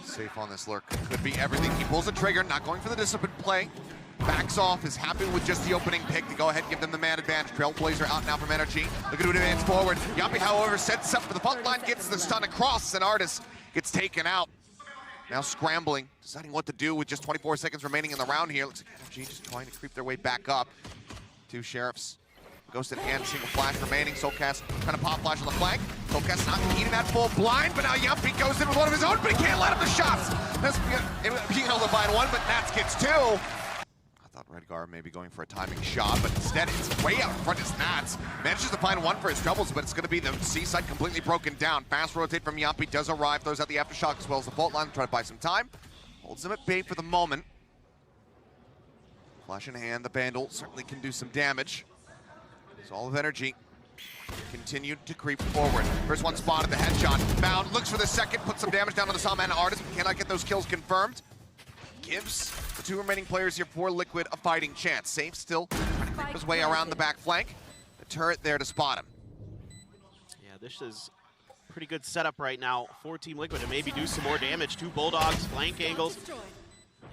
Sayf on this lurk. Could be everything. He pulls the trigger, not going for the disciplined play. Backs off, is happy with just the opening pick to go ahead and give them the man advantage. Trailblazer out now from NRG. Looking to advance forward. Jamppi, however, sets up for the front line, gets the stun across, and ardiis gets taken out. Now scrambling, deciding what to do with just 24 seconds remaining in the round here. Looks like NRG just trying to creep their way back up. Two sheriffs. Ghost in hand, single flash remaining. soulcas trying to pop flash on the flank. soulcas not eating that full blind, but now Jamppi goes in with one of his own, but he can't let him the shots. That's being able to find one, but Nats gets two. I thought Redgar may be going for a timing shot, but instead it's way out in front as Nats. Manages to find one for his troubles, but it's going to be the C side completely broken down. Fast rotate from Jamppi does arrive, throws out the aftershock as well as the fault line, trying to buy some time. Holds him at bay for the moment. Flash in hand, the Vandal certainly can do some damage. So all of NRG continued to creep forward. First one spotted, the headshot. Bound, looks for the second, puts some damage down on the Sawman ardiis, but cannot get those kills confirmed. Gives the two remaining players here for Liquid a fighting chance. Sayf still trying to creep his way around the back flank. The turret there to spot him. Yeah, this is a pretty good setup right now for Team Liquid to maybe do some more damage. Two Bulldogs, flank angles.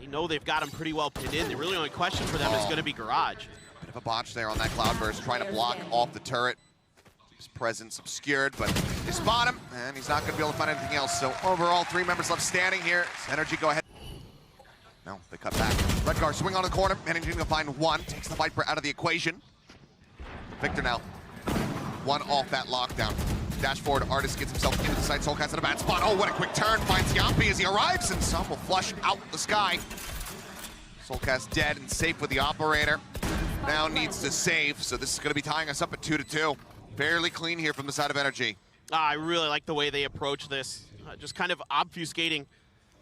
They know they've got him pretty well pinned in. The really only question for them is going to be Garage. Bit of a botch there on that Cloudburst, trying to block off the turret. His presence obscured, but they spot him, and he's not going to be able to find anything else. So overall, 3 members left standing here. NRG go ahead. No, they cut back. Redgar swing on the corner, managing to find one. Takes the Viper out of the equation. Victor now. One off that lockdown. Dash forward, ardiis gets himself into the side. soulcas in a bad spot. Oh, what a quick turn. Finds Jamppi as he arrives, and some will flush out the sky. soulcas dead and safe with the operator. Now needs to save, so this is going to be tying us up at 2-2. Fairly clean here from the side of NRG. I really like the way they approach this. Just kind of obfuscating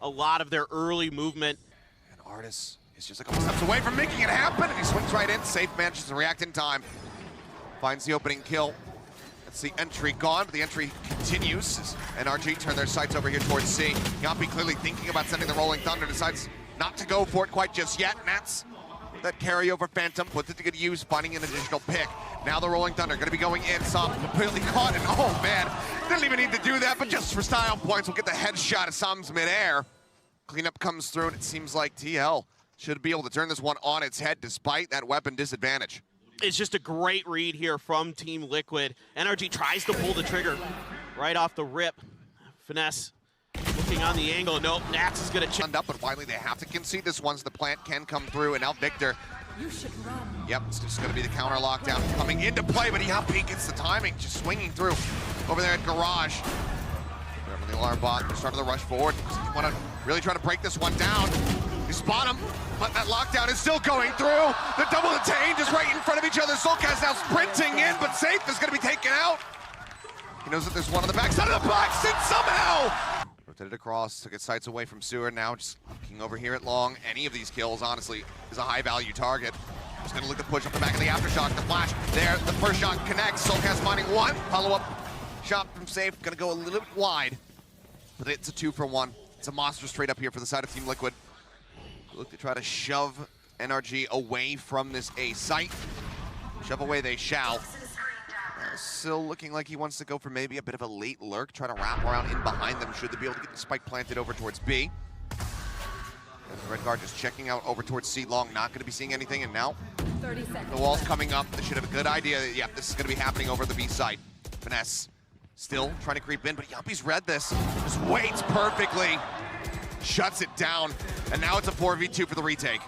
a lot of their early movement. And ardiis is just a couple steps away from making it happen, and he swings right in. Sayf manages to react in time. Finds the opening kill. That's the entry gone, but the entry continues as NRG turn their sights over here towards C. Jamppi clearly thinking about sending the Rolling Thunder, decides not to go for it quite just yet. Nats that carryover Phantom, puts it to good use, finding an additional pick. Now the Rolling Thunder gonna be going in, Sam completely caught, and oh man, didn't even need to do that, but just for style points, we'll get the headshot as Sam's midair. Cleanup comes through, and it seems like TL should be able to turn this one on its head despite that weapon disadvantage. It's just a great read here from Team Liquid. NRG tries to pull the trigger right off the rip. FiNESSE looking on the angle. Nope, Nats is going to chip up, but Wiley, they have to concede this one so the plant can come through, and now Victor. You should run. Yep, it's just going to be the counter lockdown coming into play, but Jamppi gets the timing, just swinging through over there at Garage. The alarm bot, start of the rush forward. You want to really try to break this one down. You spot him, but that lockdown is still going through. The double detain just right in front of each other. soulcas now sprinting in, but Sayf is going to be taken out. He knows that there's one on the backside of the box, and somehow rotated across, took its sights away from Sewer. Now just looking over here at Long. Any of these kills, honestly, is a high-value target. Just going to look to push up the back of the aftershock. The flash there, the first shot connects. soulcas finding one. Follow-up shot from Sayf, going to go a little bit wide, but it's a 2-for-1. It's a monster straight up here for the side of Team Liquid. Look to try to shove NRG away from this A site. Shove away they shall. Still looking like he wants to go for maybe a bit of a late lurk, try to wrap around in behind them should they be able to get the spike planted over towards B. Redgar just checking out over towards C. Long, not going to be seeing anything, and now 30 seconds. The wall's coming up. They should have a good idea that, yep, this is going to be happening over the B site. FiNESSE still trying to creep in, but Jamppi's read this. Just waits perfectly. Shuts it down, and now it's a 4v2 for the retake.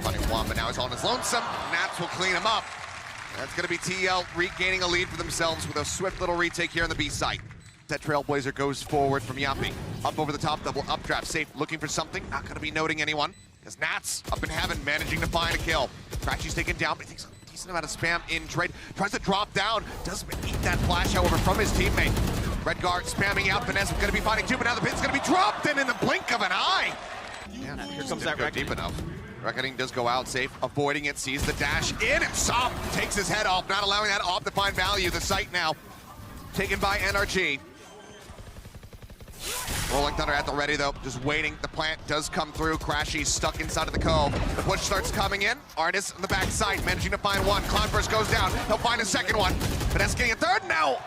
Funny one, but now he's on his lonesome. Nats will clean him up. That's going to be TL regaining a lead for themselves with a swift little retake here on the B site. That Trailblazer goes forward from Jamppi. Up over the top, double updraft. Sayf looking for something, not going to be noting anyone. As Nats up in heaven, managing to find a kill. crashies taken down, but he takes a decent amount of spam in trade. Tries to drop down, doesn't eat that flash, however, from his teammate. Redgar spamming out, FiNESSE going to be finding two, but now the pin's going to be dropped, and in the blink of an eye. Yeah, here comes that Reckoning. Deep enough. Reckoning does go out, Sayf avoiding it, sees the dash in, and Sam takes his head off, not allowing that off to find value. The site now taken by NRG. Rolling Thunder at the ready though, just waiting. The plant does come through. crashies stuck inside of the cove. The push starts coming in. ardiis on the backside, managing to find one. Cloudburst goes down. He'll find a second one. FiNESSE getting a third now.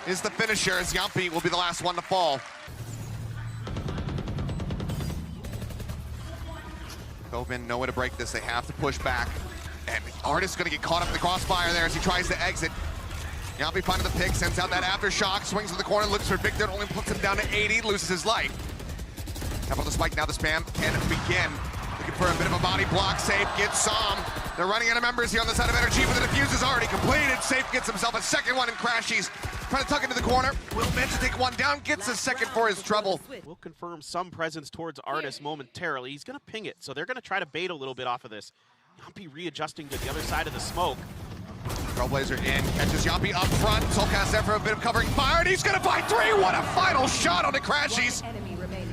is the finisher, as Jamppi will be the last one to fall. Koven, no way to break this. They have to push back. And ardiis gonna get caught up in the crossfire there as he tries to exit. Jamppi finding the pick, sends out that aftershock, swings to the corner, looks for Victor, only puts him down to 80, loses his life. Tap on the spike, now the spam can begin. Looking for a bit of a body block, Sayf gets some. They're running out of members here on the side of NRG, but the defuse is already completed. Sayf gets himself a second one in crashies. Trying to tuck into the corner. Will manage to take one down, gets a second for his trouble. We'll confirm some presence towards ardiis momentarily. He's gonna ping it, so they're gonna try to bait a little bit off of this. Jamppi readjusting to the other side of the smoke. Trailblazer in, catches Jamppi up front. Soulcas there for a bit of covering fire, and he's gonna find three. What a final shot on the crashies.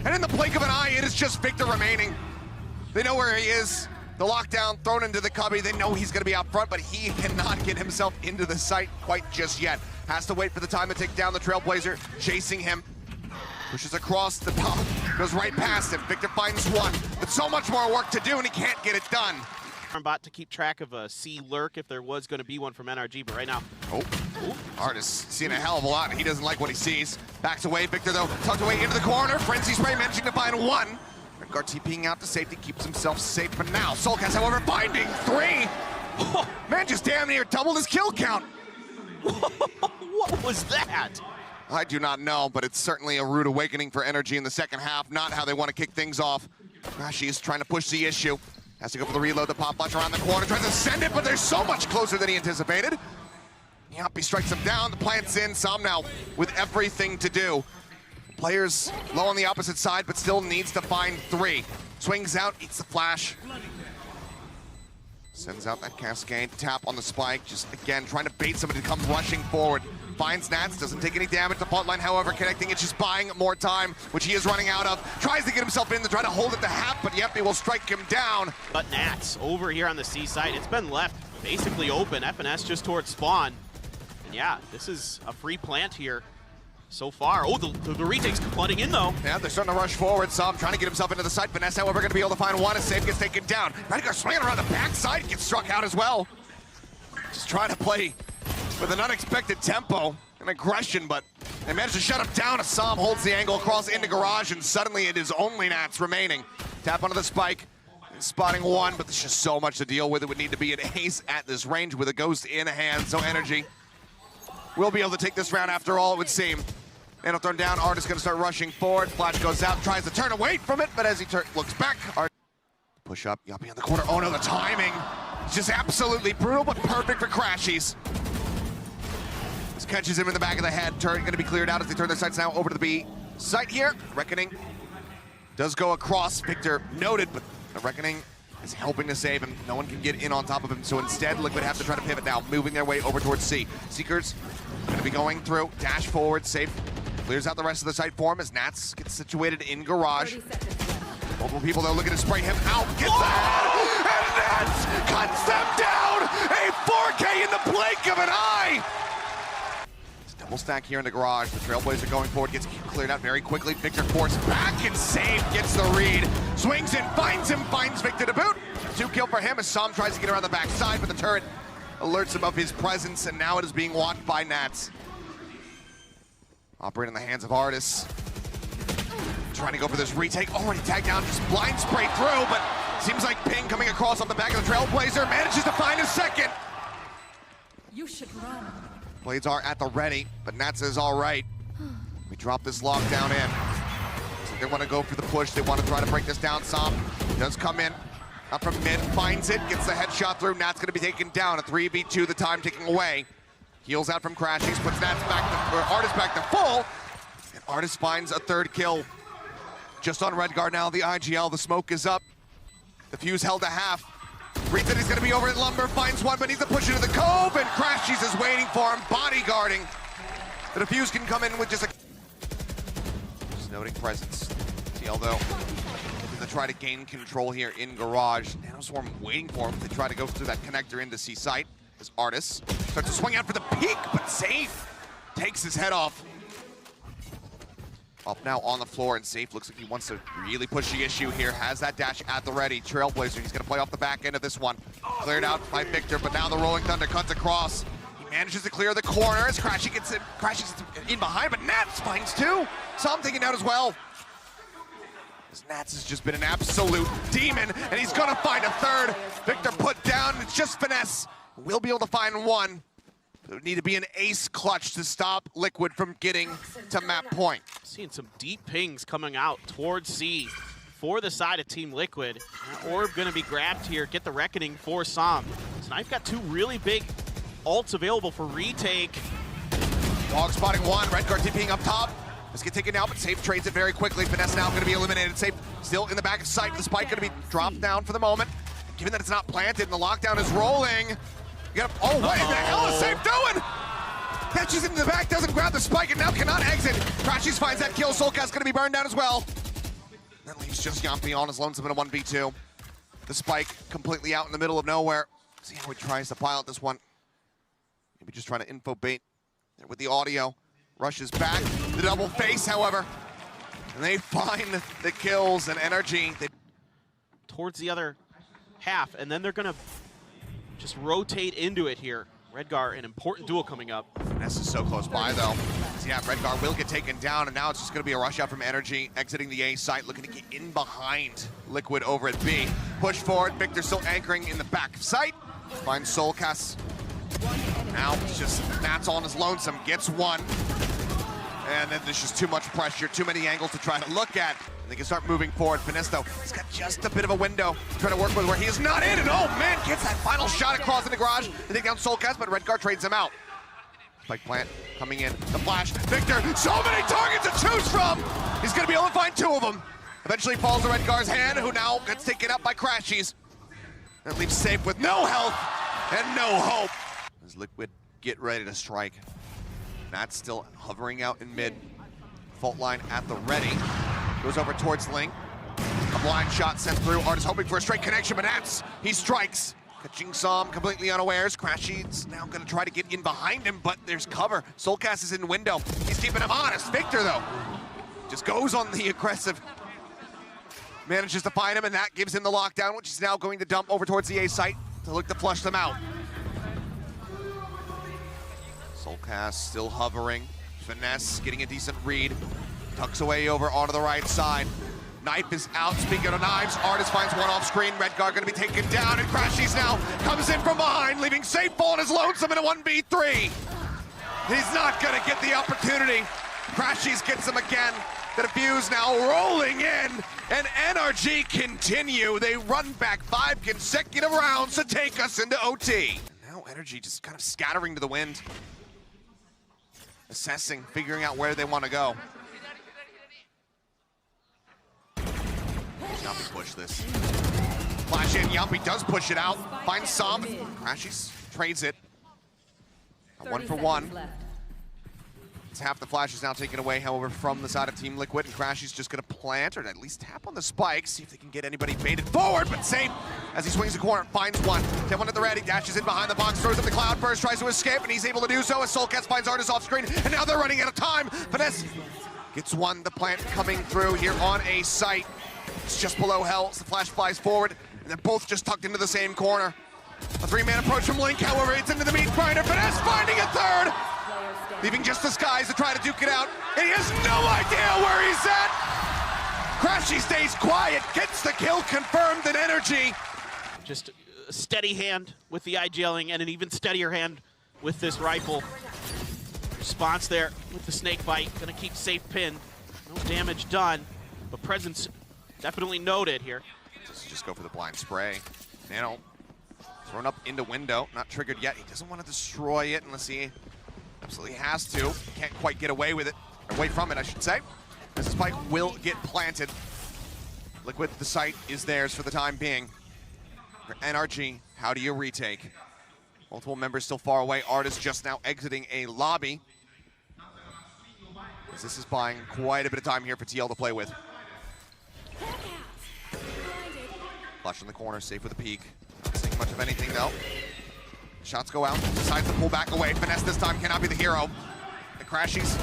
And in the blink of an eye, it is just Victor remaining. They know where he is. The lockdown thrown into the cubby. They know he's gonna be out front, but he cannot get himself into the site quite just yet. Has to wait for the time to take down the Trailblazer, chasing him. Pushes across the top, goes right past him. Victor finds one, but so much more work to do, and he can't get it done. I'm about to keep track of a C lurk if there was going to be one from NRG, but right now, ardiis seeing a hell of a lot, and he doesn't like what he sees. Backs away, Victor though, tucked away into the corner. Frenzy spray managing to find one. Redgar TPing out to safety, keeps himself safe for now. Soulcas, however, finding three. Man just damn near doubled his kill count. What was that? I do not know, but it's certainly a rude awakening for NRG in the second half. Not how they want to kick things off. Crashies trying to push the issue. Has to go for the reload, the pop flash around the corner, tries to send it, but they're so much closer than he anticipated. Jamppi strikes him down, the plant's in, Sam now with everything to do. Players low on the opposite side, but still needs to find three. Swings out, eats the flash. Sends out that cascade, tap on the spike, just again trying to bait somebody to come rushing forward. Finds Nats, doesn't take any damage. The fault line, however, connecting, it's just buying more time, which he is running out of. Tries to get himself in to try to hold it to half, but Jamppi will strike him down. But Nats over here on the C side, it's been left basically open. FiNESSE just towards spawn. And yeah, this is a free plant here so far. Oh, the retake's flooding in though. Yeah, they're starting to rush forward. Sam trying to get himself into the site. FiNESSE, however, going to be able to find one as Sayf gets taken down. Redgar swinging around the backside, gets struck out as well. Just trying to play with an unexpected tempo and aggression, but they managed to shut him down as Sam holds the angle across into garage, and suddenly it is only Nats remaining. Tap onto the spike, spotting one, but there's just so much to deal with. It would need to be an ace at this range with a ghost in hand, so NRG will be able to take this round after all, it would seem. Handle thrown down, ardiis gonna start rushing forward. Flash goes out, tries to turn away from it, but as he looks back, push up, Jamppi on the corner. Oh no, the timing. It's just absolutely brutal, but perfect for crashies. This catches him in the back of the head. Turret gonna be cleared out as they turn their sights now over to the B site here. Reckoning does go across. Victor noted, but the Reckoning is helping to save him. No one can get in on top of him, so instead Liquid have to try to pivot now, moving their way over towards C. Seekers gonna be going through, dash forward, Sayf clears out the rest of the site for him as Nats gets situated in garage. Multiple people though looking to spray him out, gets that, and Nats cuts them down! A 4K in the blink of an eye! It's double stack here in the garage. The Trailblazer going forward, gets cleared out very quickly. Victor forced back and Sayf gets the read. Swings in, finds him, finds Victor to boot. 2 kill for him as Sam tries to get around the backside, but the turret alerts him of his presence, and now it is being watched by Nats. Operating in the hands of ardiis. Trying to go for this retake, already tagged down, just blind spray through, but seems like ping coming across off the back of the Trailblazer, manages to find a second. You should run. Blades are at the ready, but Nats is all right. We drop this lockdown in. So they want to go for the push, they want to try to break this down. Sam does come in, up from mid, finds it, gets the headshot through. Nats gonna be taken down, a 3v2, the time ticking away. Heals out from crashies, puts Nats back to, or ardiis back to full, and ardiis finds a 3rd kill. Just on Redgar now, the IGL, the smoke is up. The fuse held to half. Reads that he's gonna be over at Lumber, finds one, but needs to push into the cove, and crashies is waiting for him, bodyguarding. The defuse can come in with just noting presence. TL though, looking to try to gain control here in garage. Nanoswarm waiting for him to try to go through that connector into C site. As ardiis starts to swing out for the peak, but Sayf takes his head off. Up now on the floor, and Sayf looks like he wants to really push the issue here. Has that dash at the ready. Trailblazer, he's gonna play off the back end of this one. Cleared out by Victor, but now the Rolling Thunder cuts across. He Manages to clear the corner as crashies gets in behind, but Nats finds two. Some taken out as well. As Nats has just been an absolute demon, and he's gonna find a third. Victor put down, it's just FiNESSE. We'll be able to find one. It would need to be an ace clutch to stop Liquid from getting to map point. Seeing some deep pings coming out towards C for the side of Team Liquid. That orb gonna be grabbed here, get the reckoning for Sam. Sayf got two really big ults available for retake. Dog spotting one, Redgar TPing up top. Let's get taken out, but Sayf trades it very quickly. FiNESSE now gonna be eliminated. Sayf still in the back of sight. The spike gonna be dropped down for the moment. Given that it's not planted and the lockdown is rolling. Oh, what in the hell is Sayf doing? Catches into the back, doesn't grab the spike, and now cannot exit. crashies finds that kill. soulcas gonna be burned down as well. That leaves just Jamppi on his lonesome in a 1v2. The spike completely out in the middle of nowhere. See how he tries to pilot this one. Maybe just trying to info bait there with the audio. Rushes back, the double face, however. And they find the kills, and NRG. Towards the other half, and then they're gonna just rotate into it here. Redgar, an important duel coming up. FiNESSE is so close by, though. So yeah, Redgar will get taken down, and now it's just going to be a rush out from NRG, exiting the A site, looking to get in behind Liquid over at B. Push forward, Victor still anchoring in the back of sight. Finds soulcas. Now it's just Nats on his lonesome, gets one. And then there's just too much pressure, too many angles to try to look at. They can start moving forward. FiNESSE, though, he's got just a bit of a window to try to work with where he is not in. And oh man, gets that final shot across in the garage to take down soulcas, but Redgar trades him out. Spike plant coming in, the flash. Victor, so many targets to choose from. He's gonna be able to find two of them. Eventually falls to Redgar's hand, who now gets taken up by crashies. That leaves Sayf with no health and no hope. As Liquid get ready to strike. Nats still hovering out in mid. Fault line at the ready. Goes over towards Ling. A blind shot sent through. ardiis hoping for a straight connection, but Nats, he strikes. Catching Sam completely unawares. crashies now gonna try to get in behind him, but there's cover. soulcas is in window. He's keeping him honest. Victor, though, just goes on the aggressive. Manages to find him, and that gives him the lockdown, which he's now going to dump over towards the A site to look to flush them out. soulcas still hovering. FiNESSE getting a decent read. Tucks away over onto the right side. Knife is out. Speaking of knives, ardiis finds one off screen. Redgar gonna be taken down, and crashies now comes in from behind, leaving Sayf on his lonesome in a 1v3. He's not gonna get the opportunity. crashies gets him again. The defuse now rolling in, and NRG continue. They run back 5 consecutive rounds to take us into OT. Now NRG just kind of scattering to the wind. Assessing, figuring out where they want to go. Jamppi push this. Flash in, Jamppi does push it out. Finds Sam. crashies trades it. A 1 for 1. It's half the flashes now taken away, however, from the side of Team Liquid, and crashies just gonna plant, or at least tap on the spike, see if they can get anybody baited forward, but Sayf, as he swings the corner, finds one. Get one at the ready, dashes in behind the box, throws up the cloud burst, tries to escape, and he's able to do so as soulcas finds ardiis off screen, and now they're running out of time. FiNESSE gets one, the plant coming through here on A site. It's just below hell, so the flash flies forward, and they're both just tucked into the same corner. A 3-man approach from Link, however, it's into the meat grinder. FiNESSE finding a third, leaving just the skies to try to duke it out, and he has no idea where he's at. crashies stays quiet, gets the kill confirmed in NRG. Just a steady hand with the IGLing, and an even steadier hand with this rifle. Response there with the snake bite, gonna keep Sayf pinned. No damage done, but presence definitely noted here. Just go for the blind spray. Nano thrown up into window, not triggered yet. He doesn't want to destroy it unless he absolutely has to. Can't quite get away with it, or away from it, I should say. This spike will get planted. Liquid, the site is theirs for the time being. For NRG, how do you retake? Multiple members still far away. ardiis just now exiting a lobby. This is buying quite a bit of time here for TL to play with. Flush in the corner, Sayf with a peek. Not seeing much of anything though. Shots go out, decides to pull back away. FiNESSE this time cannot be the hero. The crashies,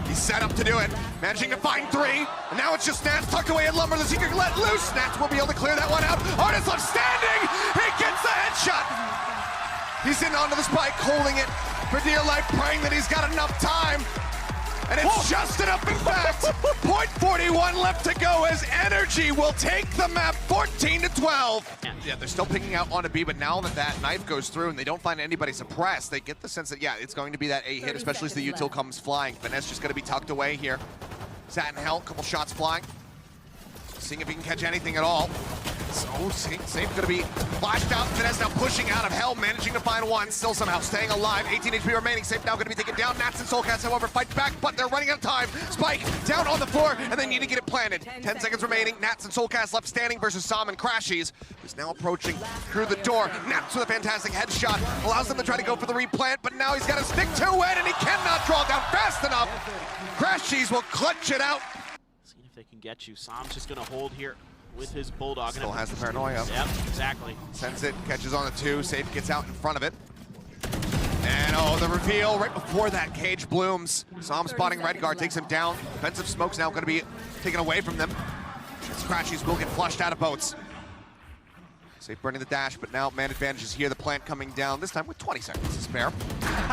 he's set up to do it. Managing to find 3, and now it's just Nats tucked away at Lumber. The secret let loose. Nats will be able to clear that one out. ardiis left standing, he gets the headshot. He's in onto the spike, holding it for dear life, praying that he's got enough time. And it's just enough, in fact. 0.41 left to go as NRG will take the map 14-12. Yeah, they're still picking out onto B, but now that that knife goes through and they don't find anybody suppressed, they get the sense that, yeah, it's going to be that A hit, especially as the util comes flying. FiNESSE just going to be tucked away here. Sat in hell, couple shots flying. Seeing if he can catch anything at all. So Sayf going to be flashed out. FiNESSE now pushing out of hell, managing to find one. Still somehow staying alive. 18 HP remaining. Sayf now going to be taken down. Nats and soulcas, however, fight back, but they're running out of time. Spike down on the floor, and they need to get it planted. 10 seconds remaining. Nats and soulcas left standing versus Sam and crashies, who's now approaching through the door. Nats with a fantastic headshot. Allows them to try to go for the replant, but now he's got to stick to it, and he cannot draw down fast enough. crashies will clutch it out. Seeing if they can get you. Sam's just going to hold here with his bulldog. Still has the paranoia. Yep, exactly. Sends it, catches on the two. Sayf gets out in front of it. And oh, the reveal right before that, cage blooms. Sam spotting Redgar, takes him down. Defensive smoke's now going to be taken away from them. crashies will get flushed out of boats. Sayf burning the dash, but now man advantage is here. The plant coming down, this time with 20 seconds to spare.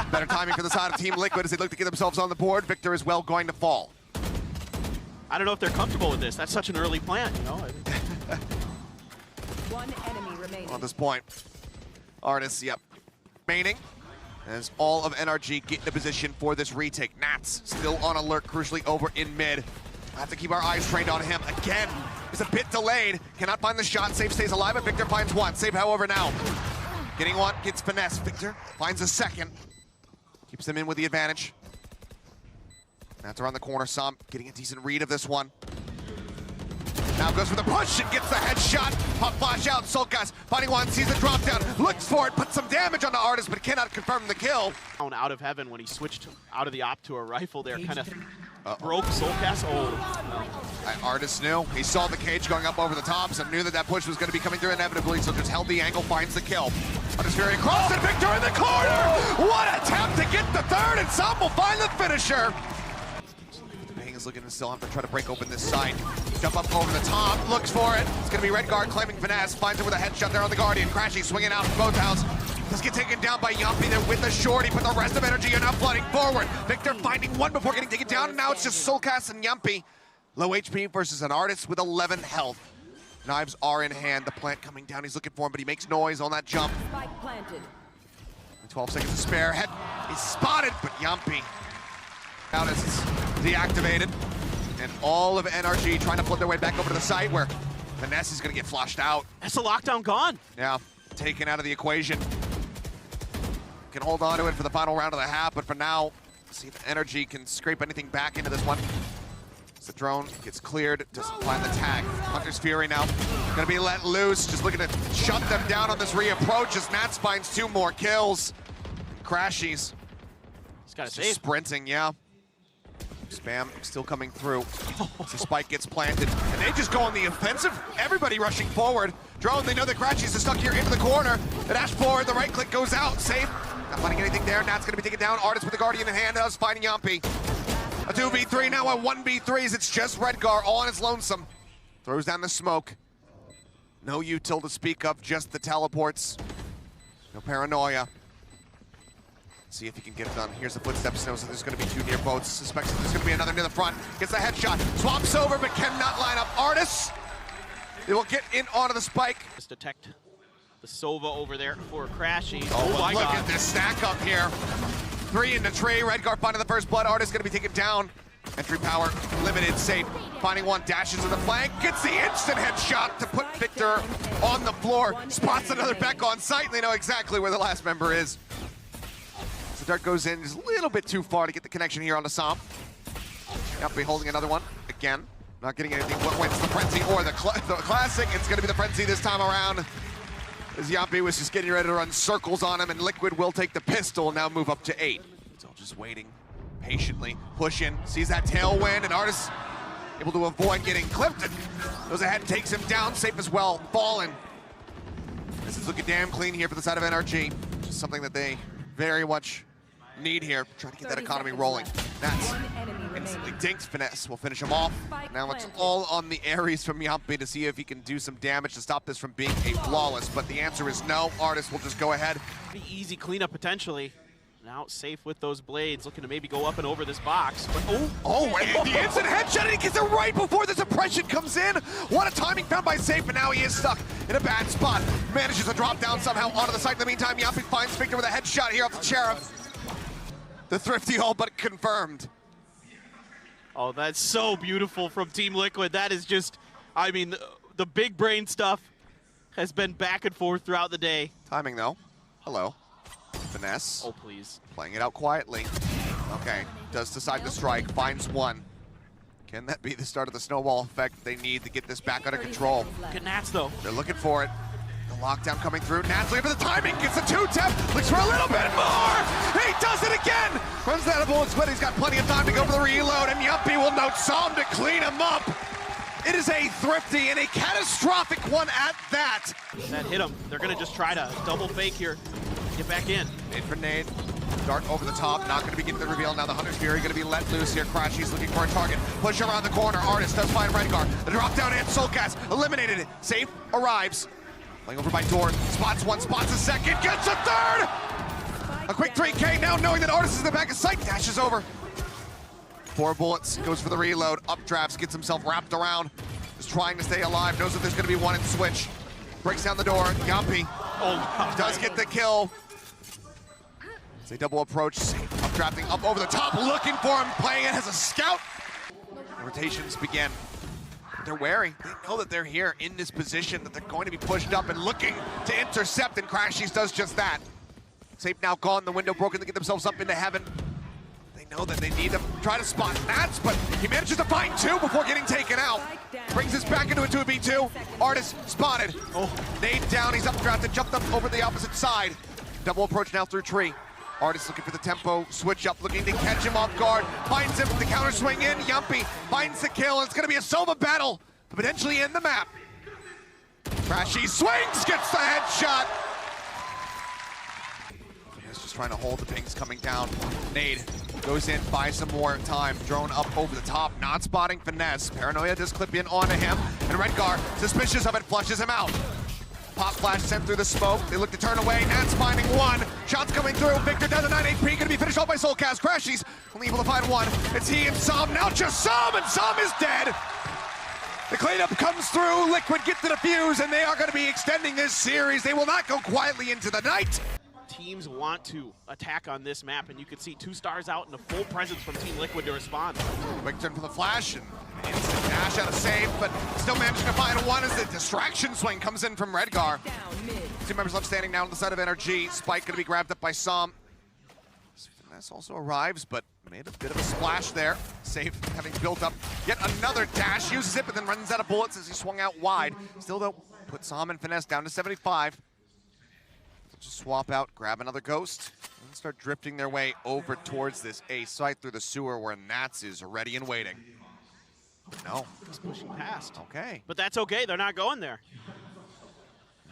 Better timing for the side of Team Liquid as they look to get themselves on the board. Victor is well going to fall. I don't know if they're comfortable with this. That's such an early plant, you know? One enemy remaining. On this point, ardiis, yep, remaining. As all of NRG get into position for this retake. Nats still on alert, crucially over in mid. Have to keep our eyes trained on him. Again, it's a bit delayed. Cannot find the shot. Sayf stays alive, but Victor finds one. Sayf, however, now getting one, gets FiNESSE. Victor finds a second. Keeps them in with the advantage. Nats around the corner. Sam getting a decent read of this one. Now goes for the push and gets the headshot. Pop flash out. soulcas finding one, sees the drop down, looks for it, puts some damage on the ardiis, but cannot confirm the kill. Out of heaven when he switched out of the op to a rifle there, kind of broke soulcas. ardiis knew. He saw the cage going up over the tops and knew that that push was going to be coming through inevitably, so just held the angle, finds the kill. ardiis very across and Victor in the corner! What a attempt to get the third, and Sam will find the finisher. Is looking to still have to try to break open this side. Jump up over the top, looks for it. It's going to be Redgar claiming FiNESSE, finds it with a headshot there on the Guardian. crashies swinging out from both house. Let's get taken down by Jamppi there with the shorty, but the rest of NRG are now flooding forward. Victor finding one before getting taken down, and now it's just soulcas and Jamppi. Low HP versus an ardiis with 11 health. Knives are in hand. The plant coming down. He's looking for him, but he makes noise on that jump. Spike planted. 12 seconds to spare. Head, he's spotted, but Jamppi out as it's deactivated. And all of NRG trying to flip their way back over to the site where FiNESSE is going to get flushed out. That's the lockdown gone. Yeah, taken out of the equation. Can hold on to it for the final round of the half, but for now, see if NRG can scrape anything back into this one. As the drone gets cleared, doesn't find the tag. Hunter's Fury now going to be let loose, just looking to shut them down on this reapproach as Nats finds 2 more kills. crashies. He's got to Just save. sprinting, yeah. Spam still coming through. The spike gets planted, and they just go on the offensive. Everybody rushing forward. Drone, they know that crashies is stuck here into the corner. The dash forward, the right click goes out. Sayf, not finding anything there. Nat's going to be taken down. ardiis with the Guardian in hand, us finding Jamppi. A 2v3, now a 1v3s. It's just Redgar all on his lonesome. Throws down the smoke. No util to speak of, just the teleports. No paranoia. See if he can get it done. Here's the footsteps. Knows that there's going to be 2 near boats. Suspects that there's going to be another near the front. Gets the headshot. Swaps over, but cannot line up. ardiis. They will get in onto the spike. Just detect the Sova over there for crashies. Oh my look God. at this stack up here. 3 in the tree. Redgar finding the first blood. ardiis going to be taken down. Entry power limited. Sayf finding one. Dashes to the flank. Gets the instant headshot to put Victor on the floor. Spots another back on site. And they know exactly where the last member is. The dart goes in just a little bit too far to get the connection here on the Sam. Jamppi holding another one again. Not getting anything. What wins the frenzy or the classic? It's going to be the frenzy this time around. As Jamppi was just getting ready to run circles on him, and Liquid will take the pistol, now move up to 8. So just waiting patiently, push in, sees that tailwind, and ardiis able to avoid getting clipped. And goes ahead and takes him down. Sayf as well, fallen. This is looking damn clean here for the side of NRG. Just something that they very much need here. Trying to get that economy rolling. That's One enemy instantly remaining. dinks. FiNESSE will finish him off. Spike Now it's planted. all on the Ares from Jamppi to see if he can do some damage to stop this from being a flawless. But the answer is no. ardiis will just go ahead. Pretty easy cleanup potentially. Now Sayf with those blades, looking to maybe go up and over this box. But And the instant headshot, and he gets it right before the suppression comes in. What a timing found by Sayf, but now he is stuck in a bad spot. Manages to drop down somehow onto the site. In the meantime, Jamppi finds Victor with a headshot here off the Sheriff. The thrifty all but confirmed. oh, that's so beautiful from Team Liquid. That is just, I mean, the big brain stuff has been back and forth throughout the day. Timing though. Hello. FiNESSE. Oh, please. Playing it out quietly. Okay, does decide to strike, finds one. Can that be the start of the snowball effect they need to get this back under control? Good Nats though. They're looking for it. The lockdown coming through. Nats looking for the timing, gets a two-tap, looks for a little bit more! He does it again! Runs out of bullets, but he's got plenty of time to go for the reload, and Jamppi will note Psalm to clean him up. It is a thrifty and a catastrophic one at that. That hit him. They're gonna just try to double fake here. Get back in. Nade for nade. Dart over the top, not going to be getting the reveal. Now the Hunter's Fury going to be let loose here. crashies looking for a target. Push around the corner. ardiis does find Redgar. The drop down and soulcas eliminated it. Sayf arrives. Playing over by Door. Spots one, spots a second, gets a third! A quick 3K now knowing that ardiis is in the back of sight. Dashes over. 4 bullets, goes for the reload. Updrafts, gets himself wrapped around. Is trying to stay alive. Knows that there's going to be one in switch. Breaks down the door. Jamppi does get the kill. They double approach, updrafting up over the top, looking for him, playing it as a scout. The rotations begin. They're wary. They know that they're here in this position, that they're going to be pushed up and looking to intercept, and crashies does just that. Sayf now gone, the window broken to get themselves up into heaven. They know that they need to try to spot Nats, but he manages to find 2 before getting taken out. Brings us back into a 2v2. ardiis spotted. Nade down, he's updrafted, jumped up over the opposite side. Double approach now through tree. ardiis looking for the tempo, switch up, looking to catch him off guard. Finds him, the counter swing in, Jamppi finds the kill. It's gonna be a solo battle to potentially end the map. crashies swings, gets the headshot. He's just trying to hold the pings coming down. Nade goes in, buys some more time. Drone up over the top, not spotting FiNESSE. Paranoia does clip in onto him, and Redgar, suspicious of it, flushes him out. Pop flash sent through the smoke. They look to turn away. Nats finding one. Shots coming through. Victor down to 9 HP. Gonna be finished off by soulcas. crashies only able to find one. It's he and Psalm. Now just Psalm, and Psalm is dead. The cleanup comes through. Liquid get the defuse, and they are going to be extending this series. They will not go quietly into the night. Teams want to attack on this map, and you can see 2 stars out and a full presence from Team Liquid to respond. Quick turn for the flash, and instant dash out of Sayf, but still managing to find one as the distraction swing comes in from Redgar. Down mid. 2 members left standing now on the side of NRG. Spike going to be grabbed up by Psalm. FiNESSE also arrives, but made a bit of a splash there. Sayf having built up yet another dash, uses it, but then runs out of bullets as he swung out wide. Still though, put Psalm and FiNESSE down to 75. Just swap out, grab another ghost, and start drifting their way over towards this A site through the sewer where Nats is ready and waiting. No. Just pushing past. Okay. But that's okay, they're not going there.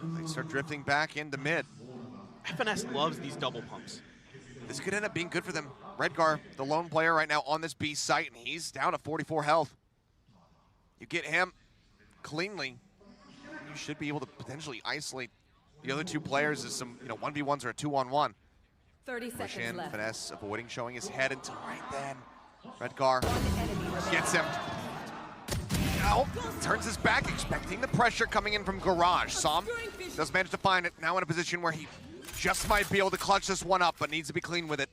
They start drifting back into mid. FiNESSE loves these double pumps. This could end up being good for them. Redgar, the lone player right now on this B site, and he's down to 44 health. You get him cleanly, you should be able to potentially isolate the other 2 players as some, 1v1s or a 2-on-1. 30 Push seconds in, left. FiNESSE avoiding showing his head until right then. Redgar gets him. Now, turns his back, expecting the pressure coming in from Garage. Psalm does manage to find it, now in a position where he just might be able to clutch this one up, but needs to be clean with it.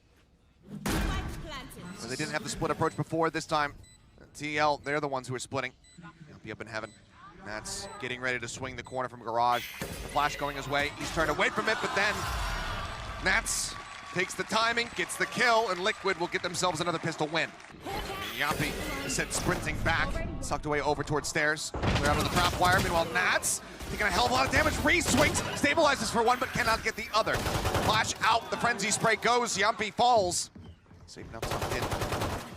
So they didn't have the split approach before. This time, TL, they're the ones who are splitting. He'll be up in heaven. Nats getting ready to swing the corner from Garage. The flash going his way. He's trying to wait from it, but then Nats takes the timing, gets the kill, and Liquid will get themselves another pistol win. Jamppi is sent sprinting back, sucked away over towards stairs. Clear out of the trap wire. Meanwhile, Nats taking a hell of a lot of damage. Re-swings, stabilizes for one, but cannot get the other. Flash out, the frenzy spray goes. Jamppi falls. Sayf now tucked in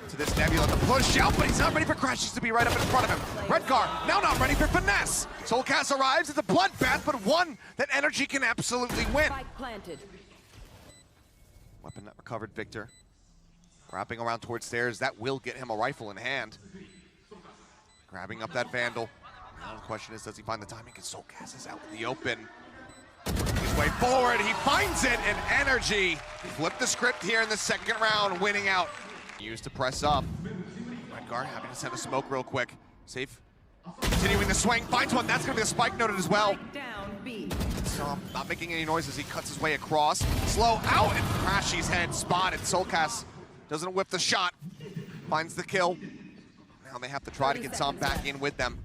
to this Nebula. The push out, but he's not ready for crashies to be right up in front of him. Redgar now not ready for FiNESSE. soulcas arrives. It's a bloodbath, but one that NRG can absolutely win. Spike planted. Weapon not recovered, Victor. Wrapping around towards stairs, that will get him a rifle in hand. Grabbing up that Vandal. Now the question is, does he find the timing? Because soulcas is out in the open. His way forward, he finds it, and NRG flipped the script here in the second round, winning out. Used to press up. Redgar having to send a smoke real quick. Sayf continuing the swing, finds one. That's going to be a spike noted as well. Down B. So not making any noise as he cuts his way across. Slow out, and crashies head spotted. soulcas doesn't whip the shot. Finds the kill. Now they have to try to get some back in with them.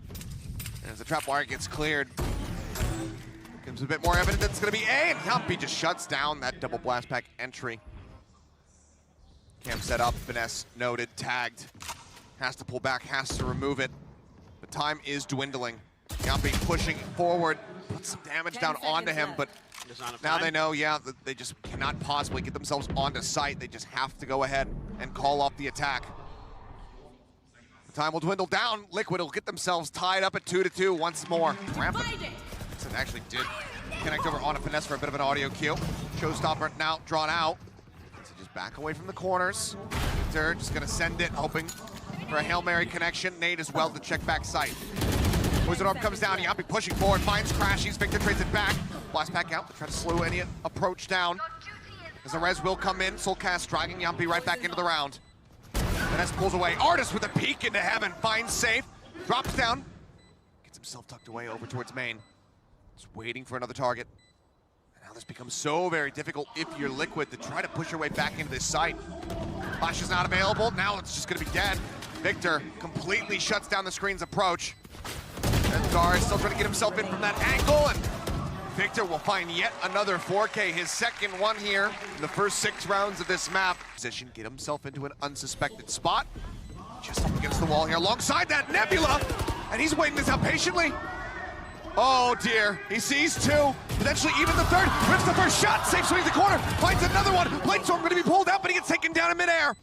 And as the trap wire gets cleared, gives a bit more evidence that it's going to be A, and Jamppi just shuts down that double blast pack entry. Cam set up, FiNESSE noted, tagged. Has to pull back, has to remove it. But time is dwindling. Jamppi pushing forward, puts some damage down onto him, but now they know, yeah, that they just cannot possibly get themselves onto site. They just have to go ahead and call off the attack. The time will dwindle down. Liquid will get themselves tied up at 2-2 once more. Rampant actually did connect over onto FiNESSE for a bit of an audio cue. Showstopper now drawn out. So just back away from the corners. Victor just gonna send it, hoping for a Hail Mary connection. Nade as well to check back sight. Poison Orb comes down, Jamppi pushing forward, finds crashies. Victor trades it back. Blast back out to try to slow any approach down. As the res will come in, soulcas dragging Jamppi right back into the round. FiNESSE pulls away. ardiis with a peek into heaven, finds Sayf, drops down, gets himself tucked away over towards main. Just waiting for another target. And now this becomes so very difficult if you're Liquid to try to push your way back into this site. Flash is not available. Now it's just going to be dead. Victor completely shuts down the screen's approach. Redgar is still trying to get himself in from that angle, and Victor will find yet another 4K, his second one here in the first 6 rounds of this map. Position, get himself into an unsuspected spot. Just up against the wall here alongside that Nebula, and he's waiting this out patiently. Oh dear, he sees 2, potentially even the 3rd, rips the first shot, Sayf swings the corner, finds another one, Bladestorm going to be pulled out, but he gets taken down in midair.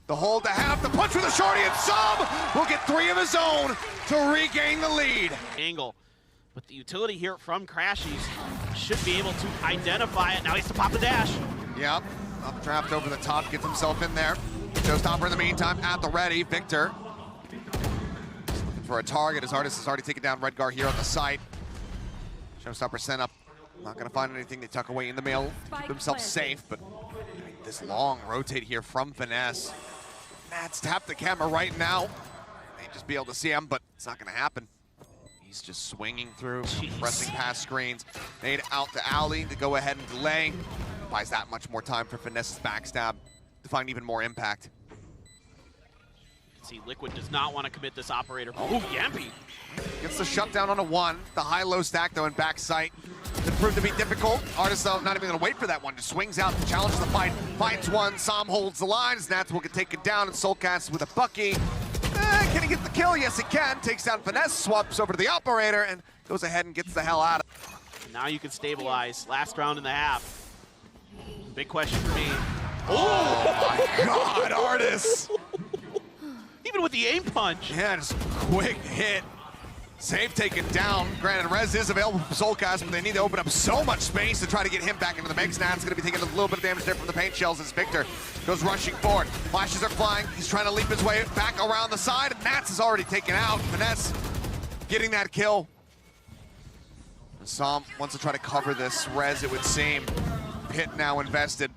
The hold to half, the punch with a shorty, and Som will get 3 of his own to regain the lead. Angle, but the utility here from crashies should be able to identify it. Now he has to pop the dash. Yep, up trapped over the top, gets himself in there. Showstopper in the meantime at the ready, Victor. For a target, as ardiis has already taken down Redgar here on the site. Showstopper sent up. Not going to find anything. They tuck away in the middle, keep themselves safe, but this long rotate here from FiNESSE. Nat's tapped the camera right now. May just be able to see him, but it's not going to happen. He's just swinging through, pressing past screens. Made out to alley to go ahead and delay. Buys that much more time for FiNESSE's backstab to find even more impact. See, Liquid does not want to commit this operator. Oh, Jamppi gets the shutdown on a 1. The high-low stack, though, in back sight. It proved to be difficult. ardiis, though, not even going to wait for that one. Just swings out, challenges the fight, finds one. Som holds the line. Nats will get taken down, and soulcas with a Bucky. Can he get the kill? Yes, he can. Takes down FiNESSE, swaps over to the operator, and goes ahead and gets the hell out of it. Now you can stabilize. Last round and a half. Big question for me. Oh, my God, ardiis. Even with the aim punch. Yeah, just quick hit. Sayf taken down. Granted, res is available for soulcas, but they need to open up so much space to try to get him back into the mix. Nat's going to be taking a little bit of damage there from the paint shells as Victor goes rushing forward. Flashes are flying. He's trying to leap his way back around the side, and Nats is already taken out. FiNESSE getting that kill. Som wants to try to cover this res, it would seem. Pit now invested.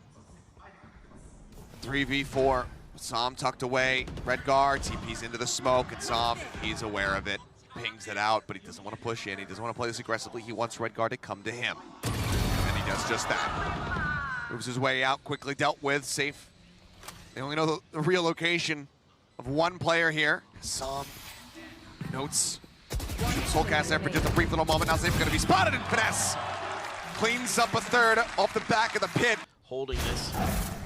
3v4. Som tucked away. Redgar TP's into the smoke, and Som, he's aware of it. Pings it out, but he doesn't want to push in. He doesn't want to play this aggressively. He wants Redgar to come to him. And he does just that. Moves his way out, quickly dealt with. Sayf. They only know the real location of one player here. Som notes. soulcas there for just a brief little moment. Now Sayf's going to be spotted, and FiNESSE cleans up a 3rd off the back of the pit. Holding this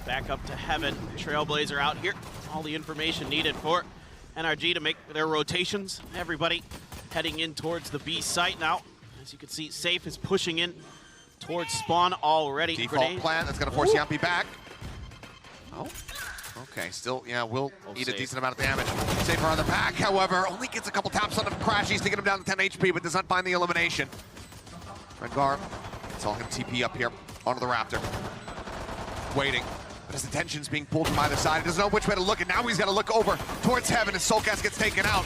back up to heaven. Trailblazer out here. All the information needed for NRG to make their rotations. Everybody heading in towards the B site now. As you can see, Sayf is pushing in towards spawn already. Default plan, that's going to force Jamppi back. Oh, okay, still, yeah, will eat a decent amount of damage. Sayf on the back, however, only gets a couple taps on the crashies to get him down to 10 HP, but does not find the elimination. Redgar, saw him TP up here onto the Raptor. waiting. But his attention's being pulled from either side. He doesn't know which way to look, and now he's got to look over towards heaven as soulcas gets taken out.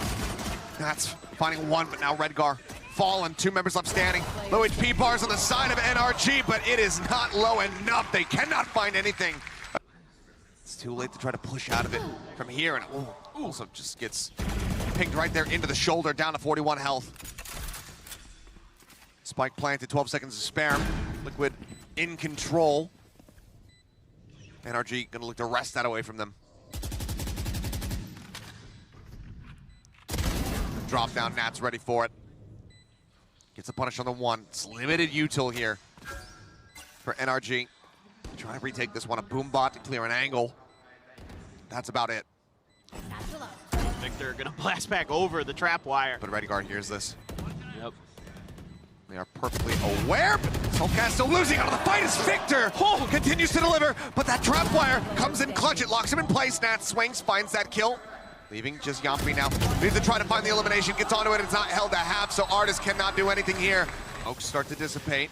That's finding one, but now Redgar fallen. 2 members left standing. Low HP bars on the side of NRG, but it is not low enough. They cannot find anything. It's too late to try to push out of it from here, and also just gets pinged right there into the shoulder, down to 41 health. Spike planted, 12 seconds to spare. Liquid in control. NRG gonna look to wrest that away from them. Drop down, Nat's ready for it. Gets the punish on the 1. It's limited util here for NRG. Try to retake this one, a boom bot to clear an angle. That's about it. Victor gonna blast back over the trap wire. But Redgar hears this. Yep. They are perfectly aware, but soulcas still losing out of the fight as Victor continues to deliver, but that trap wire comes in clutch. It locks him in place. Nat swings, finds that kill, leaving just Jamppi now. Needs to try to find the elimination, gets onto it. It's not held to half, so ardiis cannot do anything here. Smokes start to dissipate.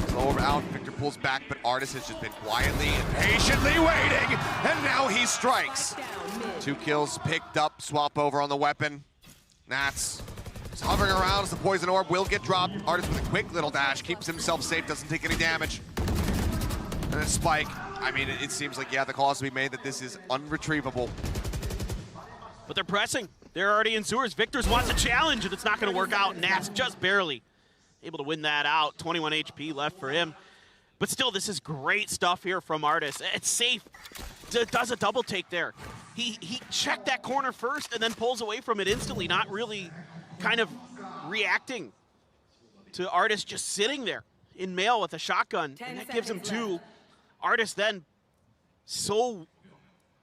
Slow over out, Victor pulls back, but ardiis has just been quietly and patiently waiting, and now he strikes. 2 kills picked up, swap over on the weapon. Nat's just hovering around as the poison orb will get dropped. ardiis with a quick little dash, keeps himself safe, doesn't take any damage. And then Spike, I mean, it seems like, yeah, the call has to be made that this is unretrievable. But they're pressing. They're already in sewers. Victor's wants a challenge, and it's not going to work out. Nat's just barely able to win that out. 21 HP left for him. But still, this is great stuff here from ardiis. It's Sayf. Does a double take there. He checked that corner first and then pulls away from it instantly, not really kind of reacting to ardiis just sitting there in mail with a shotgun. And that gives him 2. ardiis then so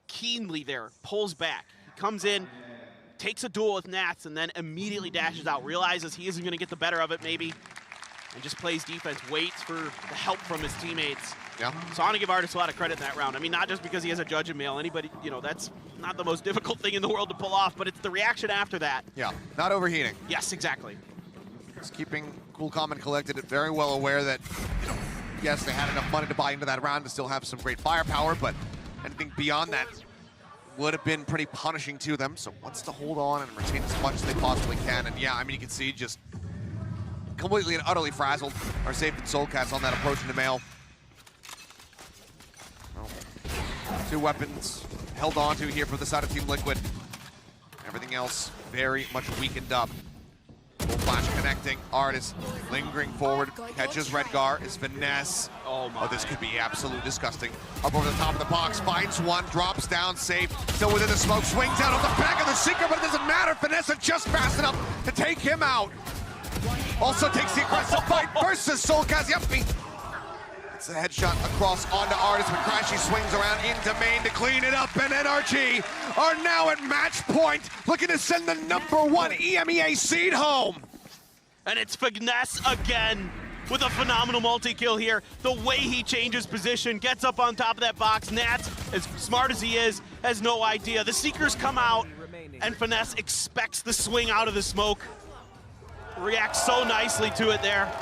keenly there pulls back. He comes in, takes a duel with Nats, and then immediately dashes out, realizes he isn't going to get the better of it maybe, and just plays defense, waits for the help from his teammates. Yeah. So I want to give ardiis a lot of credit in that round. I mean, not just because he has a judge in mail. Anybody, you know, that's not the most difficult thing in the world to pull off, but it's the reaction after that. Yeah, not overheating. Yes, exactly. Just keeping cool, calm, and collected, very well aware that, you know, yes, they had enough money to buy into that round to still have some great firepower, but anything beyond that would have been pretty punishing to them. So wants to hold on and retain as much as they possibly can. And yeah, I mean, you can see just completely and utterly frazzled are Sayf and soulcas on that approach into mail. Well, 2 weapons held on to here for the side of Team Liquid. Everything else very much weakened up. Full flash connecting, ardiis lingering forward, catches Redgar, is FiNESSE. Oh my. Oh, this could be absolutely disgusting. Up over the top of the box, finds one, drops down, Sayf, still within the smoke, swings out off the back of the Seeker, but it doesn't matter. FiNESSE are just fast enough to take him out. Also takes the aggressive fight versus soulcas. Jamppi. It's a headshot across onto ardiis, but crashies swings around into main to clean it up, and NRG are now at match point, looking to send the #1 EMEA seed home. And it's FiNESSE again with a phenomenal multi-kill here. The way he changes position, gets up on top of that box. Nats, as smart as he is, has no idea. The Seekers come out, and FiNESSE expects the swing out of the smoke. Reacts so nicely to it there.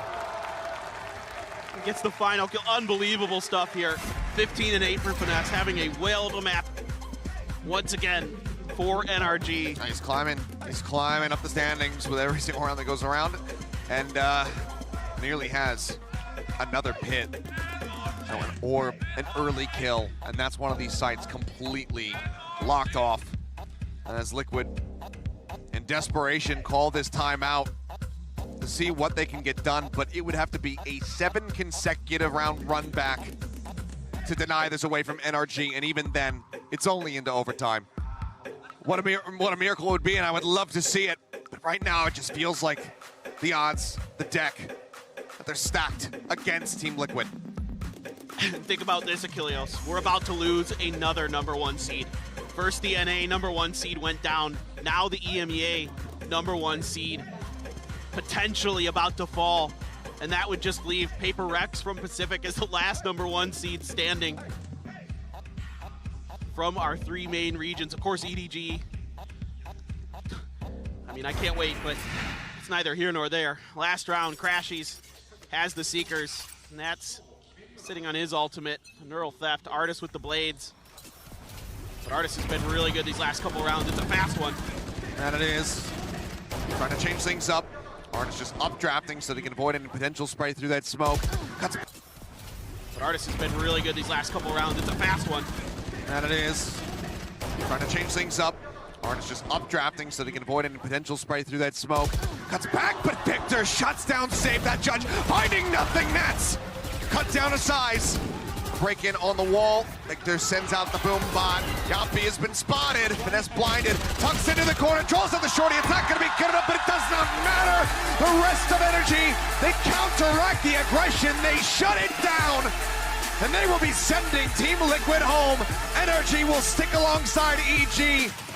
Gets the final kill. Unbelievable stuff here. 15 and 8 for FiNESSE, having a whale of a map once again for NRG. He's climbing up the standings with every single round that goes around, and nearly has another pit. So an orb, an early kill, and that's one of these sites completely locked off. As Liquid, in desperation, call this timeout to see what they can get done, but it would have to be a 7 consecutive round run back to deny this away from NRG, and even then, it's only into overtime. What a miracle it would be, and I would love to see it. But right now, it just feels like the odds, the deck, that they're stacked against Team Liquid. Think about this, Achilles. We're about to lose another #1 seed. First, the NA #1 seed went down. Now the EMEA #1 seed potentially about to fall. And that would just leave Paper Rex from Pacific as the last #1 seed standing from our 3 main regions. Of course, EDG. I mean, I can't wait, but it's neither here nor there. Last round, crashies has the Seekers, and that's sitting on his ultimate. Neural theft. ardiis with the blades. But ardiis has been really good these last couple rounds. It's a fast one. And it is. Trying to change things up. ardiis just updrafting so they can avoid any potential spray through that smoke. Cuts. But ardiis has been really good these last couple rounds. It's a fast one. And it is. Trying to change things up. ardiis just updrafting so they can avoid any potential spray through that smoke. Cuts back, but Victor shuts down Sayf. That judge finding nothing nets. Cut down a size. Break in on the wall. Victor sends out the boom bot. Jamppi has been spotted. FiNESSE blinded. Tucks into the corner. Draws on the shorty. It's not going to be good enough, but it does not matter. The rest of NRG, they counteract the aggression. They shut it down. And they will be sending Team Liquid home. NRG will stick alongside EG.